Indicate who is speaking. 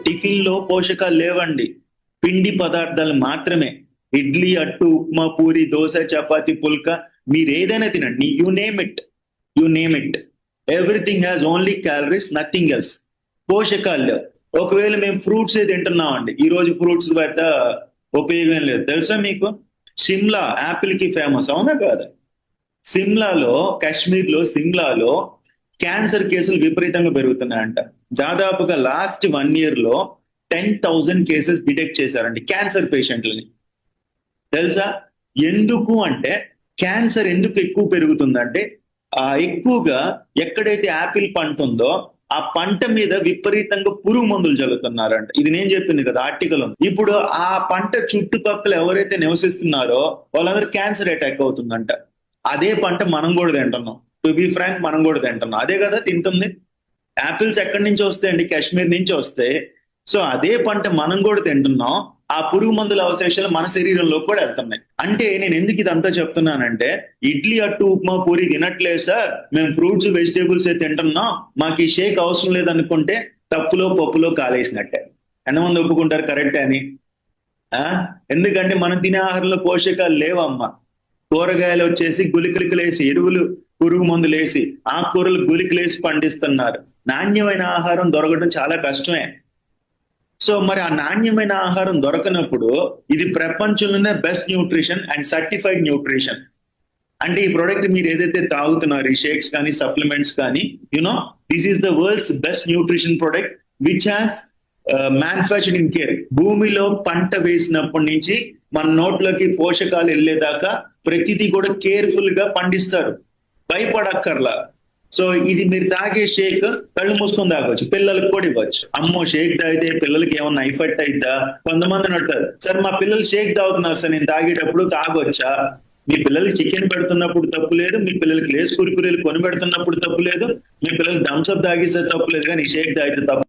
Speaker 1: Tiffin లో పోషకాలు లేవండి, పిండి పదార్థాలు మాత్రమే. ఇడ్లీ, అట్టు, ఉప్మా, పూరి, దోశ, చపాతి, పుల్కా, మీరు ఏదైనా తినండి, you name it, everything has only calories, nothing else. పోషకాలు లేవు. ఒకవేళ మేము ఫ్రూట్స్ తింటున్నాం అండి, ఈ రోజు ఫ్రూట్స్ పెద్ద ఉపయోగం లేదు. తెలుసా మీకు? సిమ్లా యాపిల్ కి ఫేమస్, అవునా కాదా? సిమ్లాలో, కాశ్మీర్ లో సిమ్లాలో క్యాన్సర్ కేసులు విపరీతంగా పెరుగుతున్నాయంట. దాదాపుగా లాస్ట్ 1 year లో 10,000 కేసెస్ డిటెక్ట్ చేశారండి, క్యాన్సర్ పేషెంట్లని. తెలుసా? ఎందుకు అంటే, క్యాన్సర్ ఎందుకు ఎక్కువ పెరుగుతుందంటే, ఎక్కువగా ఎక్కడైతే యాపిల్ పంట ఉందో ఆ పంట మీద విపరీతంగా పురుగు మందులు చల్లుతున్నారంట. ఇది నేను చెప్పింది కదా, ఆర్టికల్ ఉంది. ఇప్పుడు ఆ పంట చుట్టుపక్కల ఎవరైతే నివసిస్తున్నారో వాళ్ళందరూ క్యాన్సర్ అటాక్ అవుతుందంట. అదే పంట మనం కూడా తింటున్నాం. టు బి ఫ్రాంక్, మనం కూడా తింటున్నాం. అదే కదా తింటుంది. యాపిల్స్ ఎక్కడి నుంచి వస్తాయండి? కాశ్మీర్ నుంచి వస్తాయి. సో అదే పంట మనం కూడా తింటున్నాం. ఆ పురుగు మందుల అవశేషాలు మన శరీరంలో కూడా వెళ్తున్నాయి. అంటే నేను ఎందుకు ఇదంతా చెప్తున్నానంటే, ఇడ్లీ, అట్టు, ఉప్మా, పూరి తినట్లేదు సార్, మేము ఫ్రూట్స్ వెజిటేబుల్స్ తింటున్నాం, మాకు ఈ షేక్ అవసరం లేదనుకుంటే తప్పులో పప్పులో కాలేసినట్టే. ఎంతమంది ఒప్పుకుంటారు కరెక్టే అని? ఆ ఎందుకంటే మనం తినే ఆహారంలో పోషకాలు లేవమ్మా. కూరగాయలు వచ్చేసి గుళికలేసి, ఎరువులు, పురుగు మందులు వేసి, ఆకుకూరలు గుళికలేసి పండిస్తున్నారు. నాణ్యమైన ఆహారం దొరకడం చాలా కష్టమే. సో మరి ఆ నాణ్యమైన ఆహారం దొరకనప్పుడు, ఇది ప్రపంచంలోనే best nutrition and certified nutrition. అంటే ఈ ప్రోడక్ట్ మీరు ఏదైతే తాగుతున్నారు, ఈ షేక్స్ కానీ సప్లిమెంట్స్ కానీ, this is the world's best nutrition product which has manufactured in care. భూమిలో పంట వేసినప్పటి నుంచి మన నోట్లోకి పోషకాలు వెళ్ళేదాకా ప్రతిదీ కూడా కేర్ఫుల్ గా పండిస్తారు, భయపడక్కర్లా. సో ఇది మీరు తాగే షేక్ కళ్ళు మూసుకొని తాగొచ్చు, పిల్లలకు కూడా ఇవ్వచ్చు. అమ్మో షేక్ తాగితే పిల్లలకి ఏమన్నా ఎఫెక్ట్ అయిద్దా? కొంతమంది అంటారు, సార్ మా పిల్లలు షేక్ తాగుతున్నారు సార్, నేను తాగేటప్పుడు తాగొచ్చా? మీ పిల్లలకి చికెన్ పెడుతున్నప్పుడు తప్పు లేదు, మీ పిల్లలకి లేస్ కురుకురేలు కొని పెడుతున్నప్పుడు తప్పు లేదు, మీ పిల్లలకి థమ్స్అప్ తాగిస్తే తప్పు లేదు, కానీ షేక్ తాగితే తప్పు.